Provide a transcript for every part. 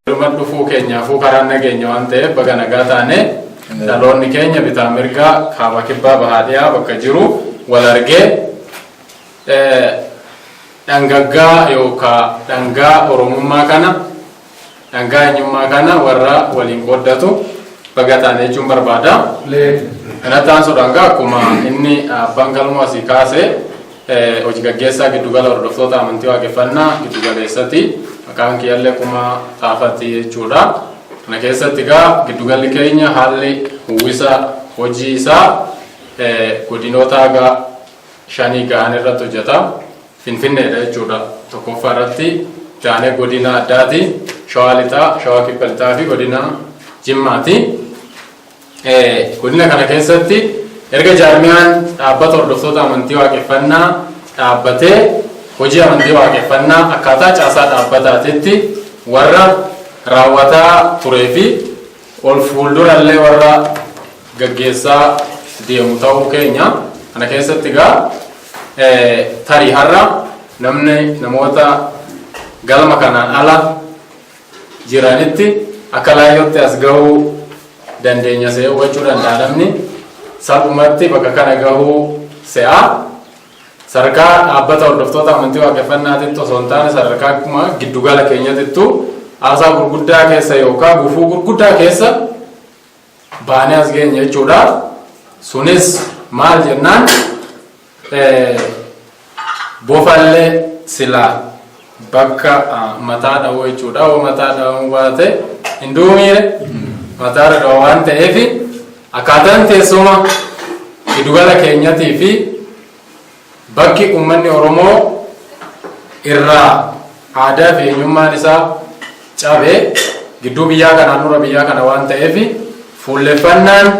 Dhuman dhufuu keenyaafuu karaan nageenya waan ta'eef baga nagaa taane dhaloonni keenya bitaa mirgaa kaaba kibbaa bahaadhiyaa bakka jiru wal argee dhangaggaa yookaan dhangaa oromummaa kana dhangaa eenyummaa kana warra waliin qooddatu baga taane jechuun barbaada. Kanataan sodhangaa akkuma inni abbaan galmoo asii kaasee hojii gaggeessaa giddugala hordoftoota amantii waaqeffannaa giddugaleessatti maqaan kiyyaallee akkuma taafatti jechuudha. Kana keessatti egaa giddugalli keenya haalli uwwisa hojii isaa godinoota haga 5 gahan irratti hojjeta. Finfinneedha jechuudha. Tokkoffaa irratti taanee godina addaati Shawaa Lixaa, Shawaa Kibba Lixaa fi godina Jimmaati. Godina kana keessatti erga jaarmiyaan dhaabbata hordoftoota amantii waaqeffannaa dhaabbatee hojii amantii waaqeffannaa akkaataa caasaa dhaabbataatitti warra raawwataa turee fi ol fuuldurallee warra gaggeessaa deemu ta'uu keenya. Kana keessatti egaa tarii har'a namoota galma kanaan ala jiranitti akka laayyootti as gahuu dandeenya se'ee hubachuu danda'a namni salphumatti bakka kana gahuu se'a. Sadarkaa dhaabbata hordoftoota amantii waaqeffannaatitti osoo hin taane sadarkaa akkuma giddugala keenyatittu haasaa gurguddaa keessa yookaan gufuu gurguddaa keessa baanee as geenya jechuudha. Sunis maal jennaan bofallee silaa bakka mataa dha'uu jechuudha. Yoo mataa dha'uu baate hin duumire mataa dha'uu waan ta'eef akkaataan teessuma giddugala keenyatii fi bakki uummanni Oromoo irraa aadaa fi eenyummaan isaa cabee gidduu biyyaa kanaan dura biyyaa kana waan ta'eef fuulleffannaan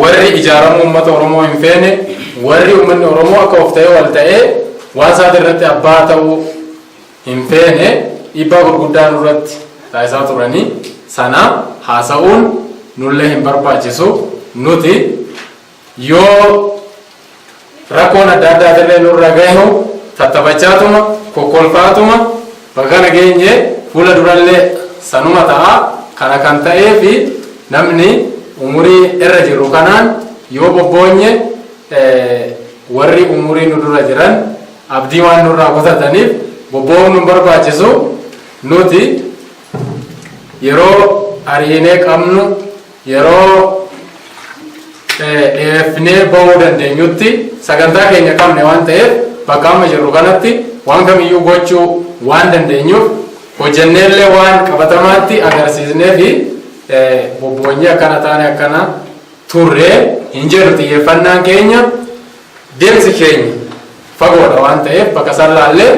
warri ijaaramuu uummata Oromoo hin feene warri uummanni Oromoo akka of ta'ee wal ta'ee waan isaati irratti abbaa ta'uu hin feene dhiibbaa gurguddaan irratti taasisaa turanii sana haasa'uun nullee hin barbaachisu. Nuti yoo rakkoon adda addaatillee nurra gahu tattafachaatuma kokkolfaatuma bakka nageenye fuula durallee sanuma ta'a. Kana kan ta'ee fi namni umurii irra jiru kanaan yoo bobboonye warri umurii nu dura jiran abdii waan nurraa kutataniif bobboon nu barbaachisu. Nuti yeroo ariinee qabnu yeroo dheeffnee bahuu dandeenyutti sagantaa keenya qabne waan ta'eef bakka amma jirru kanatti waan kamiyyuu gochuu waan dandeenyuuf hojjenneellee waan qabatamaatti agarsiisnee fi bobboonyee akkana taane akkana turree hin jedhu. Xiyyeeffannaan keenya deemsi keenya fagoodha waan ta'eef bakka sallaallee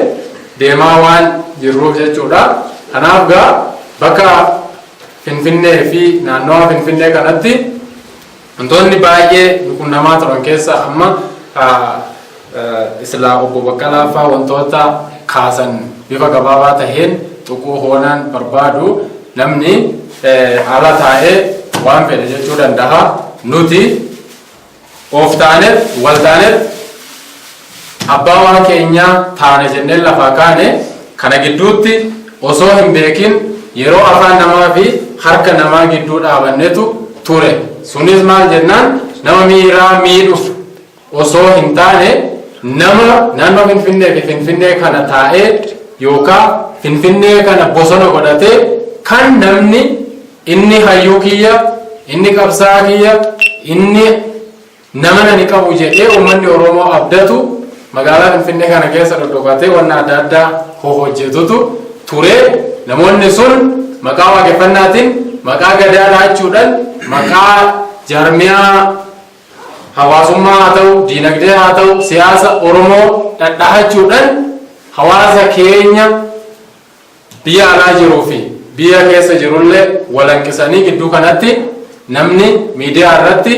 deemaa waan jirruuf jechuudha. Kanaaf gaa bakka Finfinnee fi naannawaa Finfinnee kanatti wantoonni baay'ee quunnamaa turan keessaa amma islaa obbo Baqqalaa fa'aa wantoota kaasan bifa gabaabaa taheen tuquu hoonaan barbaadu namni haala taa'ee waan fedhe jechuu danda'a. Nuti of taaneef wal taaneef abbaa waan keenyaa taane jennee lafaa kaane kana gidduutti osoo hin beekin yeroo afaan namaa fi harka namaa gidduu dhaabannetu ture. Sunis maal jennaan nama miiraa miidhuuf osoo hin taane nama naannoo Finfinnee fi Finfinnee kana taa'ee yookaan Finfinnee kana bosona godhatee kan namni inni hayyuu kiyya inni qabsaa kiyya inni nama nani qabu jedhee uummanni Oromoo abdatu magaalaa Finfinnee kana keessa dhodhokatee waan adda addaa hojjetutu ture. Namoonni sun maqaa waaqeffannaatiin maqaa gadaa dhaachuudhaan maqaa jaarmiyaa hawaasummaa haa ta'u diinagdee haa ta'u siyaasa Oromoo dhadhahachuudhaan hawaasa keenya biyya alaa jiruu fi biyya keessa jirullee walanqisanii gidduu kanatti namni miidiyaa irratti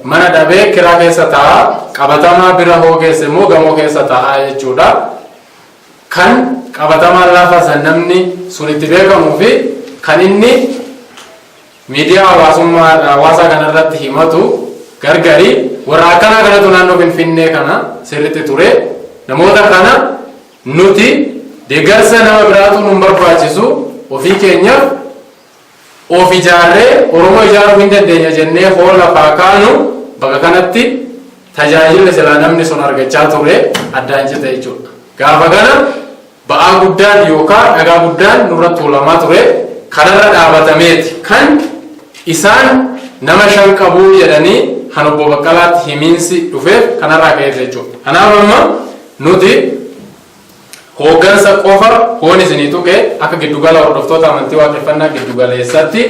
mana dhabee kiraa keessa taa'aa qabatamaa bira hoo keessa immoo gamoo keessa taa'aa jechuudha. Kan qabatamaa lafa san namni sun itti beekamuu fi kan inni miidiyaa hawaasaa kanarratti himatu gargari warra akkanaa kanatu naannoo Finfinnee kana sirriitti ture. namoota kana nuti deeggarsa nama biraatu nu barbaachisu ofii keenyaaf of ijaarree Oromoo ijaaruu hin dandeenya jennee hoo lafaa kaanu bakka kanatti tajaajila silaa namni sun argachaa ture addaan cite jechuudha. Gaafa kana ba'aa guddaan yookaan dhagaa guddaan nurratti tuulamaa ture kanarra dhaabatameeti kan isaan nama 5 qabuu jedhanii kan obbo Baqqalaatti himiinsi dhufeef kanarraa ka'e jechuudha. Kanaaf amma nuti hooggansa qofa hoon isinii tuqe akka giddugala hordoftoota amantii waaqeffannaa giddugaleessatti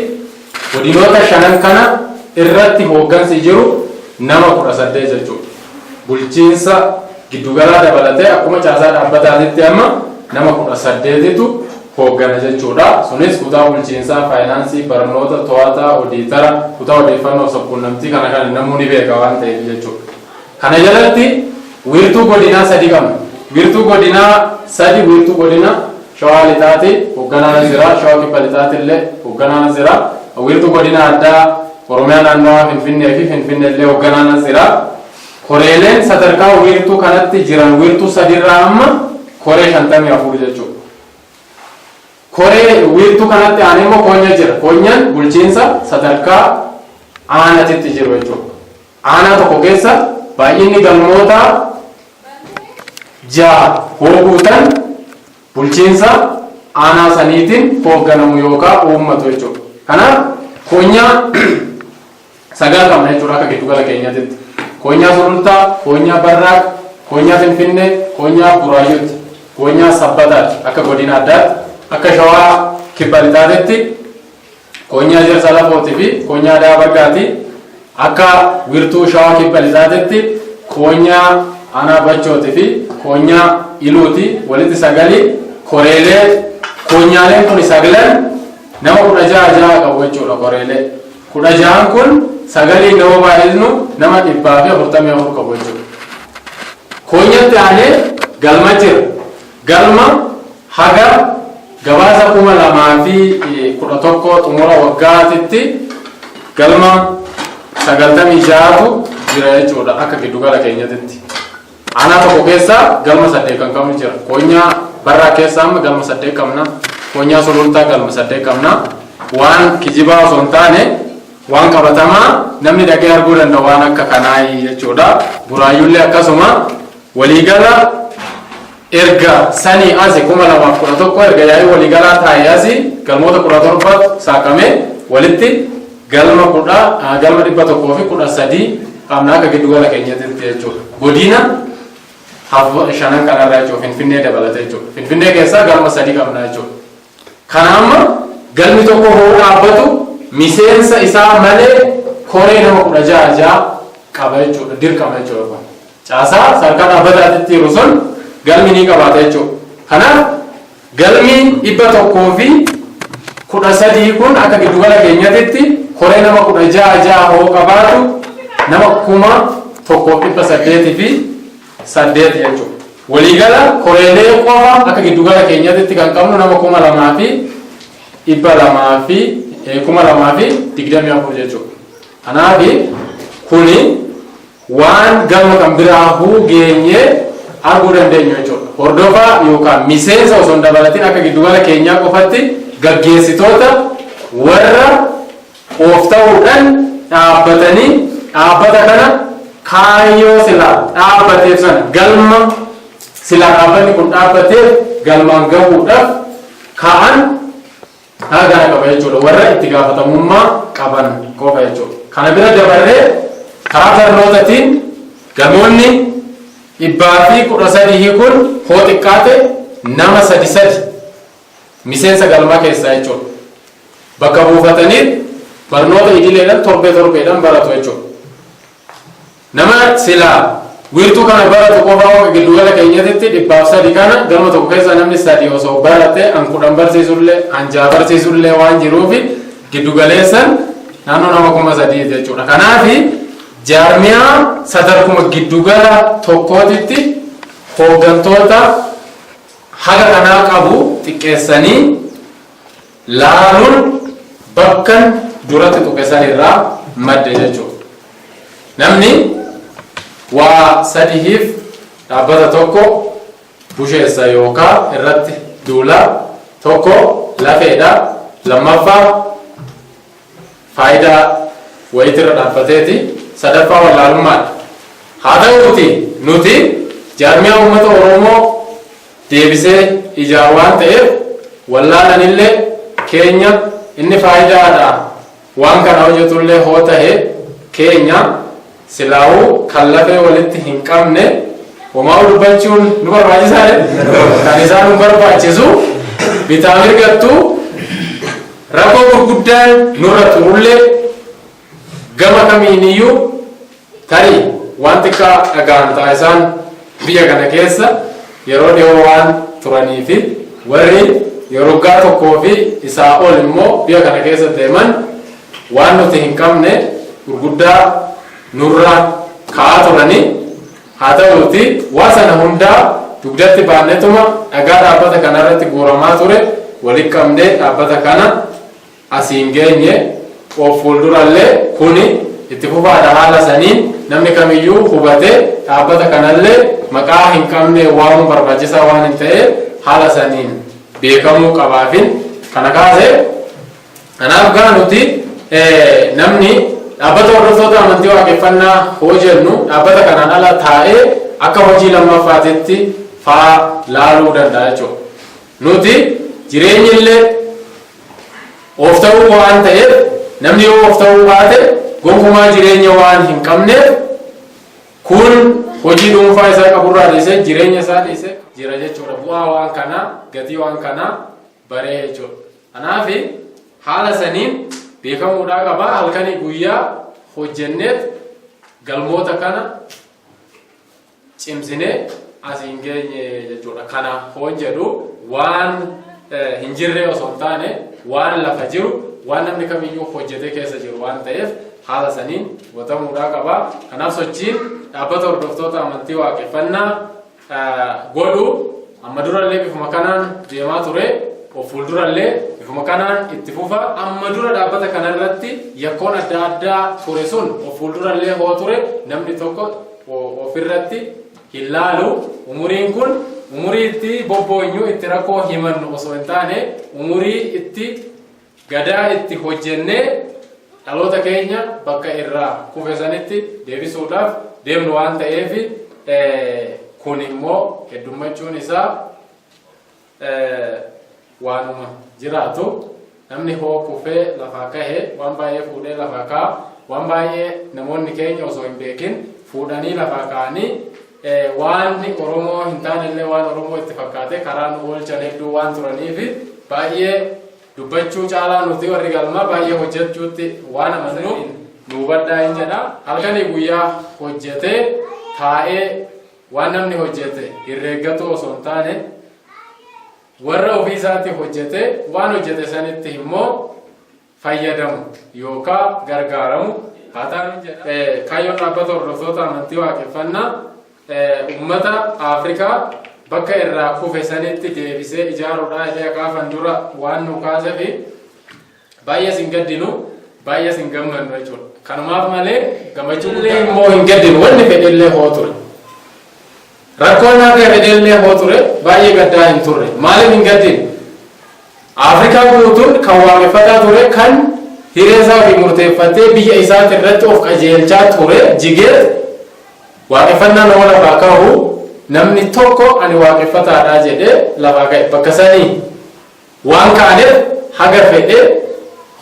godinoota 5 kana irratti hooggansi jiru nama 18 jechuudha. Bulchiinsa giddugalaa dabalatee akkuma caasaa dhaabbataatti amma nama 18tu hooggana jechuudha. Sunis kutaa bulchiinsaa, faayinaansii, barnoota, to'ataa, odiitara, kutaa odeeffannoo sabquunnamtii kana kan namoonni beeka waan ta'eef jechuudha. Kana jalatti wiirtuu godinaa 3 qabna. Wiirtuu godinaa 3 wiirtuu godina Shawaa Lixaati hoogganaan jira, Shawaa Kibba Lixaati illee hoogganaan jira. Wiirtuu godina addaa Oromiyaa naannawaa Finfinnee fi Finfinnee illee hoogganaan jira. Koreeleen sadarkaa wiirtuu kanatti jiran wiirtuu 3 irraa amma koree 54 jechuudha. Koree wiirtuu kanatti aanee immoo Koonya jira. Koonyaan bulchiinsa sadarkaa aanatitti jiru jechuudha. Aanaa tokko keessa baay'inni galmoota 6 hooguutan bulchiinsa aanaa saniitiin hoogganamu yookaan uummatu jechuudha. Kanaaf Koonyaa 9 qabna jechuudha akka giddugala keenyaatti. Koonyaa Sulultaa, Koonyaa Barraaq, Koonyaa Finfinnee, Koonyaa Buraayyuutti, Koonyaa Sabbataatti akka godina addaatti, akka Shawaa Kibba Lixaatitti, Koonyaa Jirsa Lafootii fi Koonyaa Aadaa Bargaati, akka wiirtuu Shawaa Kibba Lixaatitti, Koonyaa Aanaa Bachootii fi Koonyaa Iluuti walitti 9 koreelee koonyaaleen kun 9 nama 16 qabu jechuudha koreelee. 16 kun 9 nama baay'isnu nama 144 qabu jechuudha. Koonyatti aanee galma jira. Galma haga gabaasa 2011 xumura waggaatitti galma 96tu jira jechuudha akka giddugala keenyatti. Aanaa tokko keessa galma 8 kan qabnu jira. Koonyaa Barraa keessa amma galma 8 qabna. Koonyaa Sulultaa galma 8 qabna. Waan kijibaa osoo hin taane waan qabatamaa namni dhagee arguu danda'u waan akka kanaa jechuudha. Buraayyuullee akkasuma waliigala erga sanii asi 2011 erga yaa'ii waliigalaa taa'ee asi galmoota 17 saaqame walitti galma 113 qabna akka giddugala keenyatti jechuudha. Godina shanan kanarraa jechuudha Finfinnee dabalatee jechuudha. Finfinnee keessaa galma 3 qabna jechuudha. Kana amma galmi tokko hoo dhaabbatu miseensa isaa malee koree nama 16 qaba jechuudha. Dirqama jechuudha. Caasaa sarkaa dhaabbataatti jiru sun galmi ni qabaata jechuudha. Kanaaf galmi 113 kun akka giddugala keenyatti koree nama 16 hoo qabaatu nama 1,800 fi 8 jechuudha. Waliigala koreelee qofa akka giddugala keenyatti kan qabnu nama 2,200 fi 2,224 jechuudha. Kanaaf kuni waan galma kan biraa geenye arguu dandeenyu jechuudha. Hordofaa yookaan miseensa osoo hin dabalatin akka giddugala keenyaa qofatti gaggeessitoota warra of ta'uudhaan dhaabbatanii dhaabbata kana kaayyoo silaa dhaabbateef sana galma silaa dhaabbanni kun dhaabbateef galmaan gahuudhaaf ka'an hagana qaba jechuudha. Warra itti gaafatamummaa qaban qofa jechuudha. Kana bira dabarree karaa barnootaatiin gamoonni 113 kun hoo xiqqaate nama 3 miseensa galmaa keessaa jechuudha. Bakka buufatanii barnoota idileedhaan torbeedhaan baratu jechuudha. Nama silaa wiirtuu kana baratu qofaa giddugala keenyatti 103 kana galma tokko keessa namni 3 osoo barate an 10 barsiisullee an 6 barsiisullee waan jiruufi giddugaleessan naannoo nama 3,000 jechuudha. Kanaaf jaarmiyaa sadarkuma giddugala tokkootitti hooggantoota haga kanaa qabu xiqqeessanii laaluun bakkan duratti tuqeessan irraa madde jechuudha. Namni waa 3f dhaabbata tokko busheessa yookaan irratti duula tokko lafeedha. Lammaffaa faayidaa wayitirra dhaabbateeti. Sadaffaa wallaalummaadha. Haa ta'uuti nuti jaarmiyaa uummata Oromoo deebisee ijaaru waan ta'eef wallaalanillee keenya inni faayidaadha waan kana hojjetullee hoo ta'e keenya silaa'uu kan lafee walitti hin qabne homaa dubbachuun nu barbaachisaadha. Kan isaan nu barbaachisu bitaa mirgattuu rakkoo gurguddaan nurra turullee gama kamiiniyyuu tarii waan xiqqaa dhagaan taasisaan biyya kana keessa yeroo dhiyoo waan turanii fi warri yeroo waggaa tokkoo fi isaa ol immoo biyya kana keessa deeman waan nuti hin qabne gurguddaa nurra ka'aa turanii. Haa ta'uuti waa sana hundaa dugdatti baannetuma dhagaa dhaabbata kanarratti guuramaa ture walitti qabnee dhaabbata kana asiin geenye of fuuldurallee kuni itti fufaadha. Haala saniin namni kamiyyuu hubatee dhaabbata kanallee maqaa hin qabne waamuu barbaachisaa waan hin ta'e haala saniin beekamuu qabaafin kana kaasee kanaaf gaa nuti namni dhaabbata hordoftoota amantii waaqeffannaa hoo jennu dhaabbata kanaan ala taa'ee akka hojii lammaffaatitti faa laaluu danda'a jechuudha. Nuti jireenyi illee of ta'uu waan ta'eef namni yoo of ta'uu baate gonkumaa jireenya waan hin qabneef kun hojii dhuunfaa isaa qaburraa dhiisee jireenya isaa dhiisee jira jechuudha. Bu'aa waan kanaa gatii waan kanaa baree jechuudha. Kanaaf haala saniin beekamuudhaa qabaa. Halkanii guyyaa hojjenneet galmoota kana cimsinee asiin geenye jechuudha. Kana hoon jedhu waan hin jirre osoo hin taane waan lafa jiru waan namni kamiyyuu hojjetee keessa jiru waan ta'eef haala saniin gotamuudhaa qabaa. Kanaaf sochiin dhaabbata hordoftoota amantii waaqeffannaa godhu amma durallee bifuma kanaan deemaa ture. Of fuuldurallee bifuma kanaan itti fufa. Amma dura dhaabbata kanarratti yakkoon adda addaa ture sun of fuuldurallee hoo ture namni tokko ofirratti hin laalu. Umuriin kun umurii itti bobboonyu itti rakkoo himannu osoo hin taane umurii itti gadaa itti hojjennee dhaloota keenya bakka irraa kufe sanitti deebisuudhaaf deemnu waan ta'eef kun immoo heddummachuun isaa waanuma jiraatu namni hoo kufee lafaa kahee waan baay'ee fuudhee lafaa ka'a. Waan baay'ee namoonni keenya osoo hin beekin fuudhanii lafaa ka'anii waan Oromoo hin taanellee waan Oromoo itti fakkaate karaa nu oolchan hedduu waan turaniif baay'ee dubbachuu caalaa nuti warri galmaa baay'ee hojjechuutti waan amannu nu baddaa hin jedha. Halkanii guyyaa hojjetee taa'ee waan namni hojjete herreeggatu osoo hin taane warra ofii isaatti hojjete waan hojjete sanitti immoo fayyadamu yookaan gargaaramu haa ta'u jedha. Kaayyoon dhaabbata hordoftoota amantii waaqeffannaa uummata Afrikaa bakka irraa kufe sanitti deebisee ijaaruudhaa illee qaafan dura waan nu kaaseef baay'ee sin gaddinu baay'ee sin gammannu jechuudha. Kanumaaf malee gammachuullee immoo hin gaddinu wanni fedhellee hoo ture. Rakkoon akka fedhellee hoo ture baay'ee gaddaa hin turre. Maaliif hin gaddinu? Afrikaa guutuun kan waaqeffataa ture kan hireesaa fi murteeffatee biyya isaati irratti of qajeelchaa ture jigee waaqeffannaa nama lafaa ka'u namni tokko ani waaqeffataadhaa jedhee lafaa ka'e. Bakka sanii waan ka'aneef haga fedhee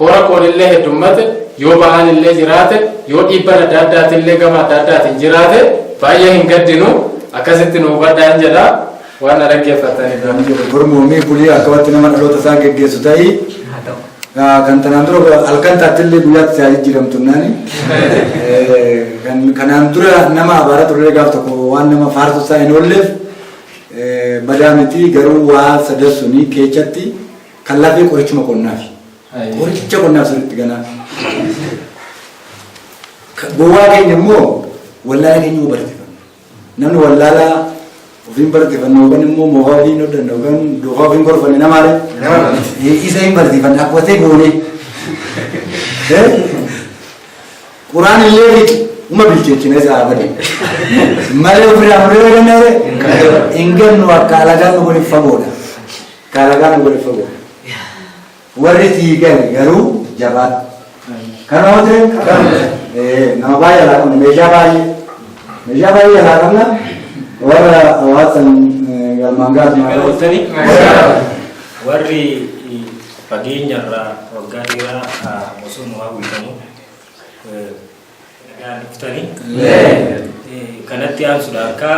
hora koonillee heddummate yoo ba'aan illee jiraate yoo dhiibban adda addaatillee gama adda addaatiin jiraate baay'ee hin gaddinu akkasitti nu hubadhaan jedha waan dhaggeeffataniif. Gurmuumii bulii akkabatti nama dhaloota isaa geggeessu ta'ii kan tanaan dura halkan taattillee guyyaatti isaa jijjiiramtu naani kanaan dura nama abaara turre gaaf tokko waan nama faarsu isaa hin oolleef badaa miti garuu waa sadarsunii keechatti kan lafee qorichuma qonnaafi qoricha qonnaaf sirriitti ganaa gowwaa keenya immoo wallaala keenya immoo barsiifanna namni wallaala ofiin barsiifanna yookaan immoo moofaa ofiin hodhanna yookaan doofaa ofiin gorfanne namaare isa hin barsiifanna akkatee goone quraan illee uma bilcheechine saabade malee ofirraa fudhee kennare ingennu akka alagaan nu godhe fagoodha kaalagaan nu godhe fagoodha warri tiigan garuu jabaadha kana hootee nama baay'ee alaa qabna meeshaa baay'ee alaa qabna warra hawaasan galmaangaas maallaqanii warri fageenyarraa waggaa dheeraa osoo waa bulchamu dhuftanii kanatti aansuudhaan akka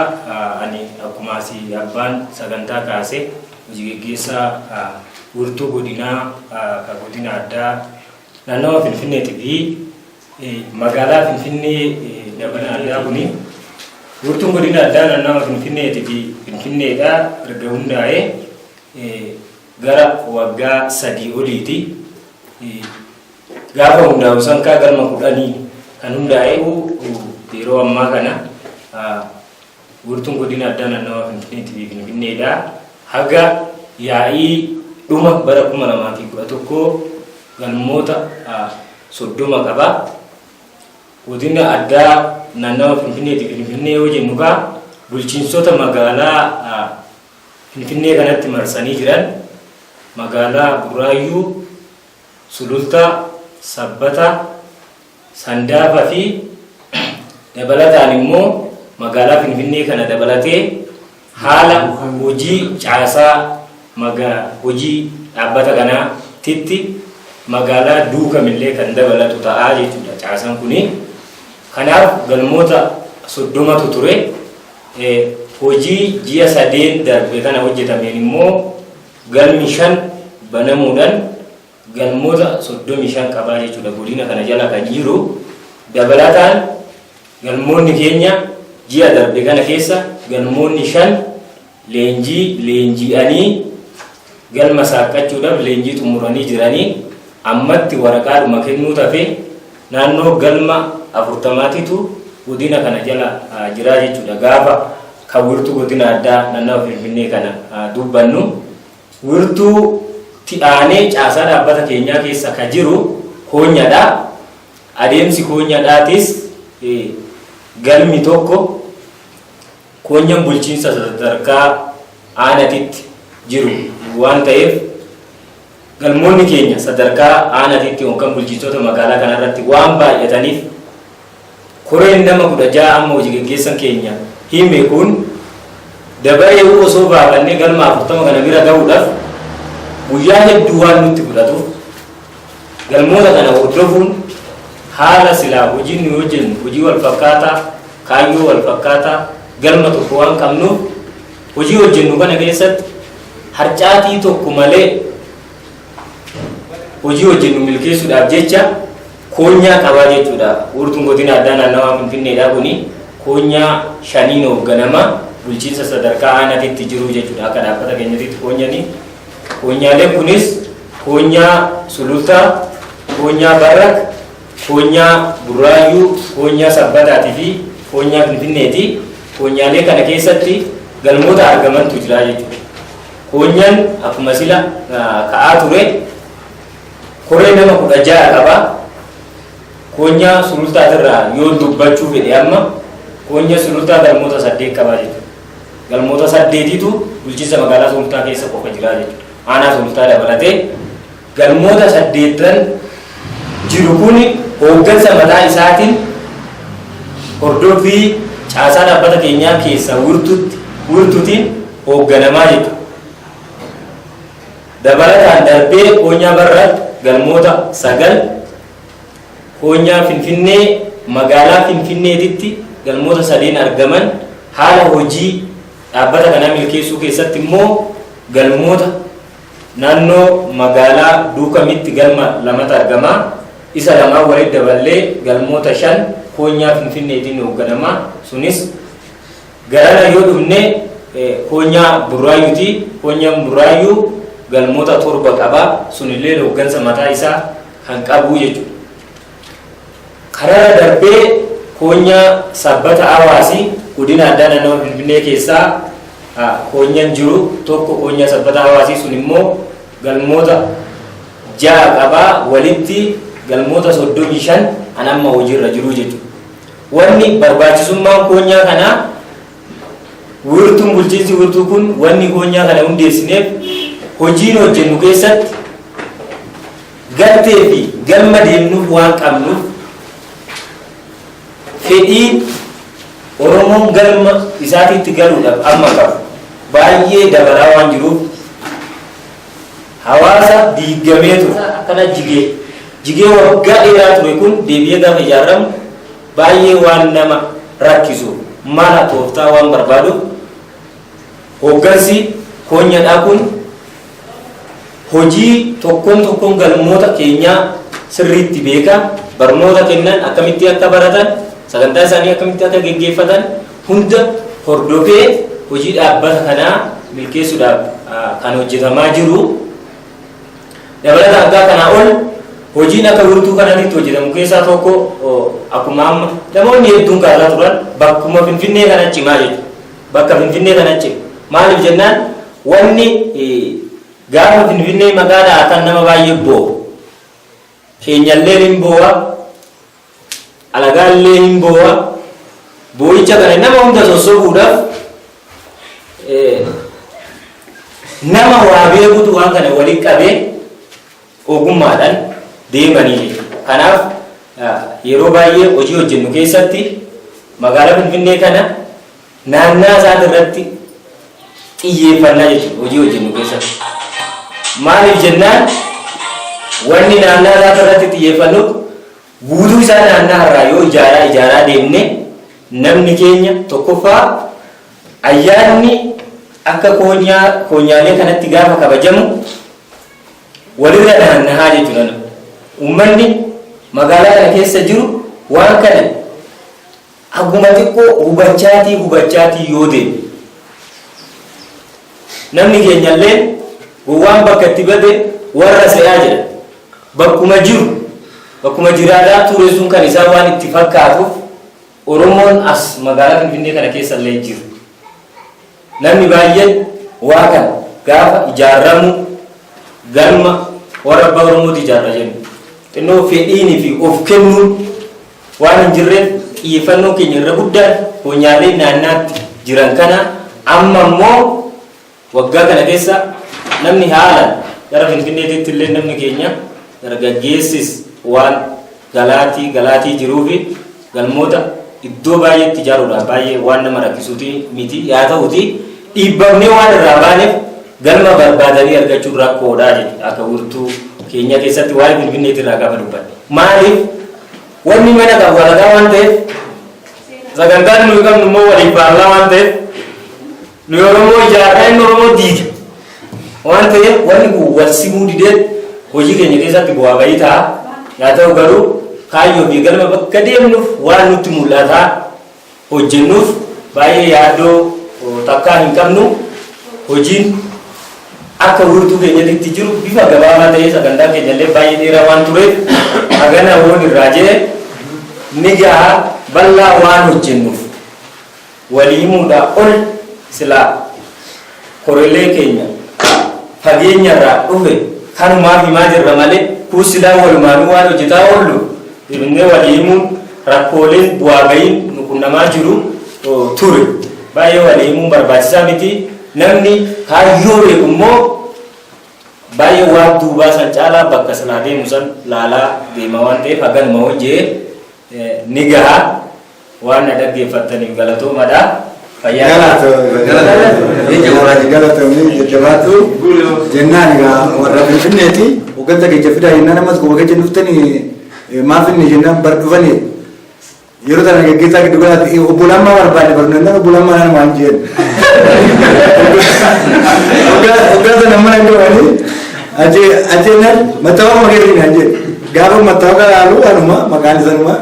ani akkuma asii abbaan sagantaa kaasee hojii geggeessaa urtuu godinaa ka godina addaa naannawa Finfinneetii fi magaalaa Finfinnee dabala addaa kuni urtuun godina addaa naannawa Finfinneetii fi Finfinneedhaa erga hundaa'ee gara waggaa 3 oliiti gaafa hundaa'u sankaa galma 10 kan hundaa'ee yeroo ammaa kana urtuun godina addaa naannawa Finfinneetii fi Finfinneedhaa haga yaa'ii dhuma bara 2011 galmoota 30 qaba. Godina addaa naannawa Finfinneetii fi Finfinnee yoo jennu kaa bulchiinsota magaalaa Finfinnee kanatti marsanii jiran magaalaa Burraayyuu, Sulultaa, Sabbata, Sandaafaa fi dabalataan immoo magaalaa Finfinnee kana dabalatee haala hojii caasaa hojii dhaabbata kanaatitti magaalaa duukamillee kan dabalatu ta'aa jechuudha caasaan kuni. Kanaaf galmoota 30tu ture. Hojii ji'a 3 darbe kana hojjetameen immoo galmi 5 banamuudhaan galmoota 35 qabaa jechuudha godina kana jala kan jiru. Dabalataan galmoonni keenya ji'a darbe kana keessa galmoonni 5 leenji'anii galma saaqqachuudhaaf leenjii xumuranii jiranii ammatti waraqaadhuma kennuu tafe naannoo galma 40titu godina kana jala jiraa jechuudha. Gaafa kan wirtuu godina addaa naannawa Finfinnee kana dubbannu wirtuu ti'aanee caasaa dhaabbata keenyaa keessa ka jiru koonyadha. Adeemsi koonyadhaatis galmi tokko koonyaan bulchiinsa sadarkaa aanatitti jiru waan ta'eef galmoonni keenya sadarkaa aanatitti yookaan bulchiinsota magaalaa kanarratti waan baay'ataniif koreen nama 16 amma hojii geggeessan keenya hime kun dabaree osoo baafannee galma 40 kana bira ga'uudhaaf guyyaa hedduu waan nutti fudhatuuf galmoota kana hordofuun haala silaa hojiin nu hojjennu hojii wal fakkaataa kaayyoo wal fakkaataa galma tokko waan qabnuuf hojii hojjennu kana keessatti harcaatii tokko malee hojii hojjennu milkeessuudhaaf jecha koonyaa qabaa jechuudha. Urtuun godina addaa naannawa Finfinneedhaa kuni koonyaa 5 hoogganama bulchiinsa sadarkaa aanatitti jiru jechuudha. Akka dhaabbata keenyatti koonyanii koonyaaleen kunis koonyaa Sulultaa, koonyaa Barrak, koonyaa Burraayyuu, koonyaa Sabbataatii fi koonyaa Finfinneeti. Koonyaalee kana keessatti galmoota argamantu jira jechuudha. Koonyaan akkuma sila ka'aa ture koree nama 16 qaba. Koonyaa Sulultaatirraa yoo dubbachuu fedhe amma koonyaa Sulultaa galmoota 8 qaba jechuudha. Galmoota 8tu bulchiinsa magaalaa Sulultaa keessa qofa jira jechuudha. Aanaa Sulultaa dabalatee galmoota 8 jiru kun hooggansa mataa isaatiin hordofii caasaa dhaabbata keenyaa keessa wirtuutiin hoogganamaa jechuudha. Dabalataan darbee koonyaa Barrak galmoota 9, koonyaa Finfinnee magaalaa Finfinneetitti galmoota 3 argaman haala hojii dhaabbata kanaa milkeessuu keessatti immoo galmoota naannoo magaalaa duukamitti galma 2 argama. Isa lamaan walitti daballee galmoota 5 koonyaa Finfinneetiin hoogganamaa. Sunis garana yoo dhufne koonyaa Burraayyuuti. Koonyaan Burraayyuu galmoota 7 qaba. Sunillee hooggansa mataa isaa kan qabu jechuudha. Karaa darbee koonyaa Sabbata Hawaasii godina addaa naannawa Finfinnee keessaa koonyaan jiru tokko koonyaa Sabbata Hawaasii sun immoo galmoota 6 qaba. Walitti galmoota 35 an amma hojiirra jiru jechuudha. wanni barbaachisummaan koonyaa kana wiirtuun bulchiinsi wiirtuu kun wanni koonyaa kana hundeessineef hojiin hojjennu keessatti galtee fi galma deemnuuf waan qabnuuf fedhii Oromoon galma isaatiitti galuudhaaf amma qabu baay'ee dabalaa waan jiruuf hawaasa diigamee ture akkana jigee waggaa dheeraa ture kun deebi'ee gaafa ijaaramu baay'ee waan nama rakkisu mala tooftaa waan barbaadu hooggansi koonyaadhaa kun hojii tokkoon galmoota keenyaa sirriitti beeka barnoota kennan akkamitti akka baratan sagantaa isaanii akkamitti akka geggeeffatan hunda hordofee hojii dhaabbata kanaa milkeessuudhaaf kan hojjetamaa jiru. Dabalataan akka kanaa ol hojiin akka wiirtuu kanatti hojjetamu keessaa tokko akkuma amma namoonni hedduun kaasaa turan bakkuma Finfinnee kana cimaa jechuudha. Bakka Finfinnee kana cima. Maaliif jennaan wanni gaafa Finfinnee magaalaa kan nama baay'ee boo'u. Keenyallee hin boo'a. Alagaallee hin boo'a. Boo'icha kana nama hunda sossobuudhaaf nama waa beekutu waan kana waliin qabee ogummaadhaan deemanii. Kanaaf yeroo baay'ee hojii hojjennu keessatti magaalaa Finfinnee kana naannaa isaa irratti xiyyeeffannaa jechuudha hojii hojjennu keessatti. Maaliif jennaan wanni naannaa isaa irratti xiyyeeffannu guutuu isaa naannaa irraa yoo ijaaraa deemne namni keenya tokkoffaa ayyaanni akka koonyaalee kanatti gaafa kabajamu walirra naanna'aa jechuudha. Uummanni magaalaa kana keessa jiru waan kana akkuma xiqqoo hubachaatii yoo deemu namni keenyallee waan bakka itti bade warra se'aa jedha. Bakkuma jiraataa ture sun kan isaa waan itti fakkaatuuf Oromoon as magaalaa Finfinnee kana keessa illee jiru. Namni baay'een waa kana gaafa ijaaramu galma warra abbaa Oromooti ijaarra jennu. Xinnoo fedhiinii fi of kennuun waan hin jirreef xiyyeeffannoo keenya irra guddaan koonyaalee naannaatti jiran kana amma immoo waggaa kana keessa namni haalaan gara Finfinneetti illee namni keenya dargaggeessis waan galaatii jiruu fi galmoota iddoo baay'eetti ijaaruudhaaf baay'ee waan nama rakkisuuti miti yaa ta'uti dhiibbamnee waan irraa baaneef galma barbaadanii argachuun rakkoodhaa jechuudha. Akka wiirtuu keenya keessatti waa'ee Finfinneetti irraa gaafa dubbanne maaliif wanni mana qabu walagaa waan ta'eef sagantaan nuyi qabnu immoo waliin faallaa waan ta'eef nuyi Oromoo ijaarraa inni Oromoo diiga waan ta'eef wanni kun wal simuu didee hojii keenya keessatti bu'aa bayii ta'a. Yaa ta'u garuu kaayyoo fi galma bakka deemnuuf waan nutti mul'ataa hojjennuuf baay'ee yaaddoo takkaa hin qabnu. Hojiin akka wiirtuu keenyatti jiru bifa gabaabaa ta'ee sagantaa keenyallee baay'ee dheeraa waan tureef hagana woon irraa jee ni gahaa bal'aa waan hojjennuuf walii himuudhaa ol silaa koreelee keenya fageenyarraa dhufe kanumaaf himaa jirra malee kuusilaa walumaanuu waan hojjetaa oollu dhibnee walii himuun rakkooleen bu'aa bayiin nu qunnamaa jiru ture. Baay'ee walii himuun barbaachisaa miti. Namni kaayyoo beeku immoo baay'ee waan duubaa san caalaa bakka sanaa deemu san laalaa deema waan ta'eef haganuma hojjee ni gahaa waan na dhaggeeffattaniif galatoomadha. Galatoomii jajjabaatu jennaan egaa warra Finfinneeti hogganta keessa fidaa jennaan ammas goba keessa dhuftanii maaf inni jennaan bar dhufanii yeroo tana gaggeessaa giddu galaatti obbolammaa barbaade barnoonni obbolammaa naan waan jeen hogganta nama nan dhawanii ajeennan mattaawaa mageetiin naan jeen gaafa mattaawaa laalu anuma maqaan isanuma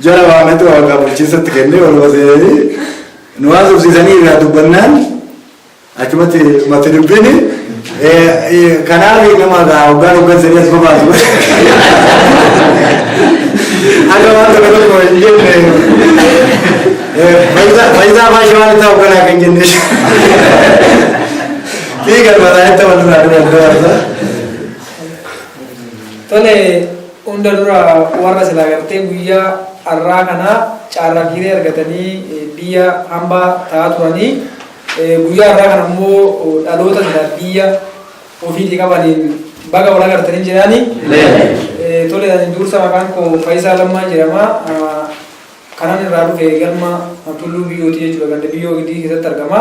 jara waamatu waaqaa bulchiinsatti kennee ol baseeni nuwaa subsiisanii irraa dubbannaan achumatti mata dubbini kanaaf nama hoggansanii as babaatu akka waan tokko hin jenne faayidaa baay'ee waan ta'u kanaa kan jenne fiigan mataanitti walirraa dubarsa. Tole hunda dura warra silaa gartee guyyaa arraa kana carraa kiiree argatanii biyya hambaa ta'aa turanii guyyaa arraa kana immoo dhaloota biyya ofiitii qabaniin baga wal agartanii jiranii. Tole dursa maqaan koo Faayisaa Lammaa jedhama. Kanan irraa dhufe galma tulluu biyyooti jechuudha. Ganda biyyoo gidii keessatti argama.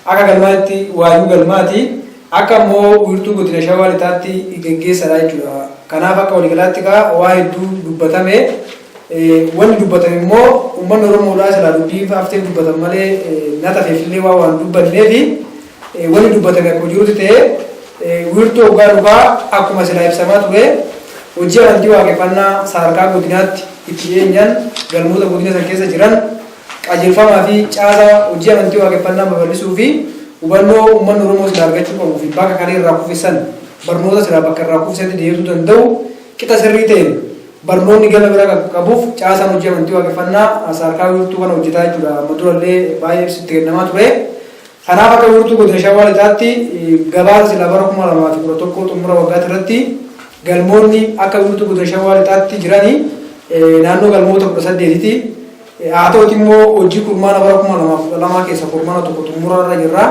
Akka galmaatti waayuu galmaati. Akka immoo wiirtuu godina Shawaa Lixaatti geggeessadha jechuudha. Kanaaf akka waliigalaatti waa hedduu dubbatame. Wanni dubbatame immoo uummanni Oromoodhaa silaa dubbii haaftee dubbatan malee nata feefillee waan dubbanneefi wanni dubbatame akka jirutti ta'ee wiirtuu hoggaa dhugaa akkuma silaa ibsamaa ture hojii amantii waaqeffannaa sadarkaa godinaatti itti dhiyeenyaan galmoota godina san keessa jiran qajeelfamaa fi caasaa hojii amantii waaqeffannaa babal'isuu fi hubannoo uummanni Oromoo silaa argachuu qabuu fi bakka kana irraa kuffisan barnoota silaa bakka irraa kuffisatti deebisuu danda'u qixa sirrii ta'een barnoonni gama biraa qabuuf caasaan hojii amantii waaqeffannaa sadarkaa wiirtuu kana hojjetaa jechuudha. Amma durallee baay'ee ibsitti kennamaa ture. Kanaaf akka wiirtuu godina Shawaa Lixaatti gabaasa silaa bara 2011 xumura waggaatti irratti galmoonni akka wiirtuu godina Shawaa Lixaatti jiranii naannoo galmoota 18ti. Haa ta'uti immoo hojii kurmaana bara 2012 keessa kurmaana tokko xumura irra jirra.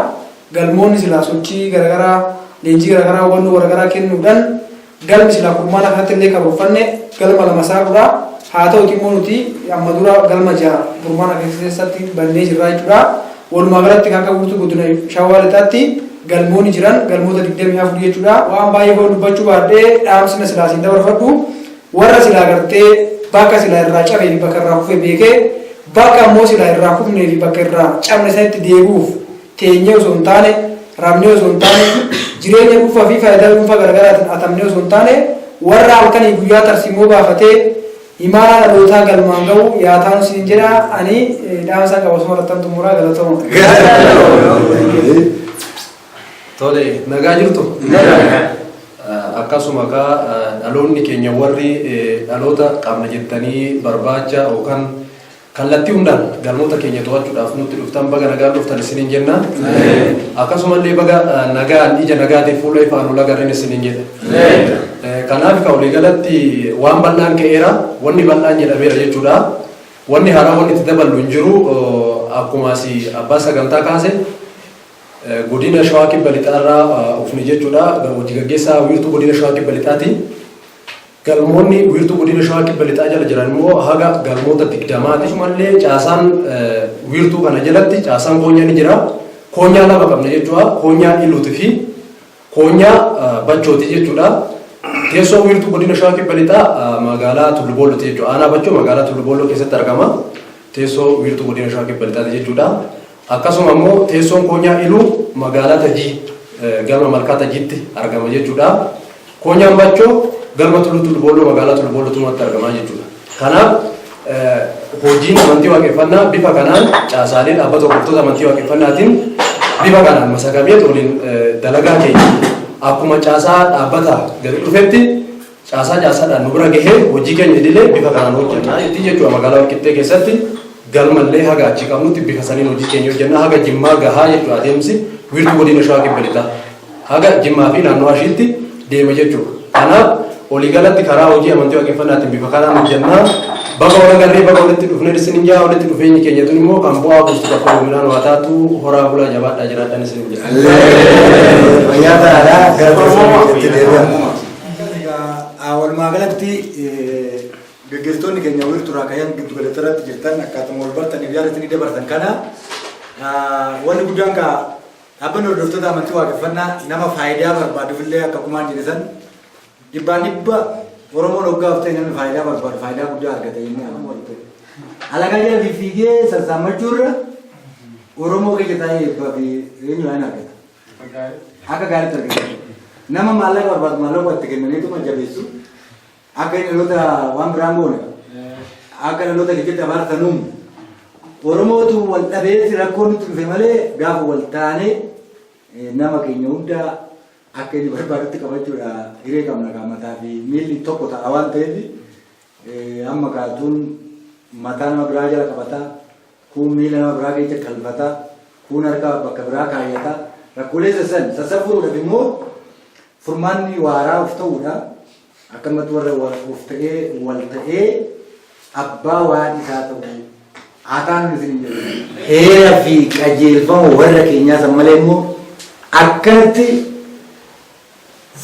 Galmoonni silaa sochii garaagaraa leenjii garaagaraa hubannoo garaagaraa kennuudhaan galmi silaa kurmaana kanatti illee karoorfanne galma 2 saaqudha. Haa ta'uti immoo nuti amma dura galma 6 kurmaana keessatti bannee jirra jechuudha. Walumaa galatti akka wiirtuu godina Shawaa Lixaatti galmoonni jiran galmoota 24 jechuudha. Waan baay'ee boon dubbachuu baadhee dhaamsina silaa siin dabarfadhu warra silaa gartee bakka silaa irraa cabee fi bakka irraa kufee beekee bakka ammoo silaa irraa kufnee fi bakka irraa cabne sanitti deebi'uuf teenyee osoo hin taane raabnee osoo hin taane jireenya dhuunfaa fi faayidaa dhuunfaa garaagaraatiin atamnee osoo hin taane warra halkanii guyyaa tarsiimoo baafatee imaana dhalootaa galmaan ga'u yaataan siin jedha ani dhaamsa qabasuma irrattan xumuraa galatooma. Tole nagaa jirtu. Akkasuma dhaloonni keenya warri dhaloota qabna jettanii barbaacha yookaan kallattii hundaan galmoota keenya to'achuudhaaf nutti dhuftan baga nagaa dhuftan isiniin jenna. Akkasumallee baga nagaan ija nagaatiin fuula ifaan ol agarreen isiniin jedha. Kanaaf waliigalatti waan bal'aan ka'eera wanni bal'aan jedhameera jechuudha. Wanni haaraa wanni itti daballu hin jiru akkuma abbaa sagantaa kaase godina Shawaa Kibba Lixaarraa ufni jechuudha. Hojii gaggeessaa wiirtuu godina Shawaa Kibba Lixaati. Galmoonni wiirtuu godina Shawaa Kibba Lixaa jala jiran immoo haga galmoota 20ti. Mallee caasaan wiirtuu kana jalatti caasaan koonyaa ni jira. Koonyaa lama qabna jechuudha. Koonyaa Iluuti fi koonyaa Bachooti jechuudha. Teessoo wiirtuu godina Shawaa Kibba Lixaa magaalaa Tulluboollooti jechuudha. Aanaa Bachoo magaalaa Tulluboollo keessatti argama. Teessoo wiirtuu godina Shawaa Kibba Lixaati jechuudha. Akkasuma immoo teessoon koonyaa Iluu magaalaa Tajii galma Malkaa Tajiitti argama jechuudha. Koonyaan Bachoo galma Tulluboollo magaalaa Tulluboollotumatti argama jechuudha. Kanaaf hojiin amantii waaqeffannaa bifa kanaan caasaaleen dhaabbata hordoftoota amantii waaqeffannaatiin bifa kanaan masakamee waliin dalagaa keenya akkuma caasaa dhaabbata gadi dhufetti caasaadhaan nu bira gahee hojii keenya idilee bifa kanaan hojjannaa jechuudha. Magaalaa Walqixxee keessatti galmallee haga achi qabnutti bifa saniin hojii keenya hojjannaa haga Jimmaa gahaa jechuudha. Adeemsi wiirtuu godina Shawaa Kibba Lixaa haga Jimmaa fi naannoo Ashiitti deema jechuudha. Kanaaf waliigalatti karaa hojii amantii waaqeffannaatiin bifa kanaan hojjannaa baga wal agarree baga walitti dhufnee isiniin jaa walitti dhufeenyi keenya tun immoo kan bu'aa buustu bakka oomishaan waa taatu horaa bulaa jabaadhaa jiraadhaan isiniin jedha. Fayyaa ta'aadhaa gara itti deebi'amu. Walumaa galatti gaggeessitoonni keenya wiirtuu raakaayaan giddu galeessa irratti jirtan akkaataa wal bartaniif yaadatanii dabartan kana wanni guddaan dhaabbanni hordoftoota amantii waaqeffannaa nama faayidaa barbaaduufillee akka kumaan jedhan dhibbaan dhibba Oromoon hoggaaf ta'e namni faayidaa barbaadu faayidaa guddaa argata inni amma walitti. Alagaa jala fiigee sassaammachuu Oromoo keessa taa'ee eebbaa fi eenyu waan argata. Akka gaariitti argata. Nama maallaqa barbaadu maallaqa itti kennaniituma jabeessu. Akka inni dhaloota waan biraan goone. Akka dhaloota keessatti abaartanuun Oromootu wal dhabee rakkoon nutti dhufe malee gaafa wal taanee nama keenya hundaa akka inni barbaadutti qabachuudha hiree qabna mataa fi miilli tokko ta'a waan ta'eef amma kaatuun mataa nama biraa jala qabata kuun miila nama biraa keessa qalbata kuun harka bakka biraa kaayyata rakkoolee sassabuudhaaf immoo furmaanni waaraa of ta'uudha akkamatti warra of ta'ee wal ta'ee abbaa waan isaa ta'u haataan isin jedhu heera fi qajeelfama warra keenyaa san malee immoo akkanatti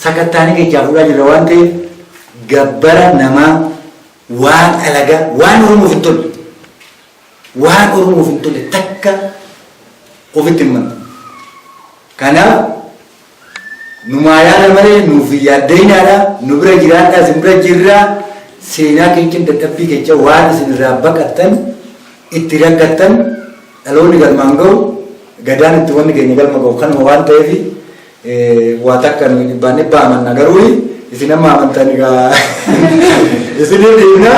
sakattaanii keechaa fuudhaa jirra waan ta'eef gabbara namaa waan alagaa waan Oromoof hin tolle waan Oromoof hin tolle takka ofitti hin manna. Kanaaf numaa yaada malee nuuf yaaddeenyaadha nu bira jiraadha isin bira jirraa seenaa keenya dadhabbii keenya waan isin irraa baqattan itti rakkattan dhaloonni galmaan ga'u gadaan itti wanni keenya galma ga'u kanuma waan ta'eef waa takka nu dhibbaanne baamanna garuu isin amma amantan egaa isin deemna.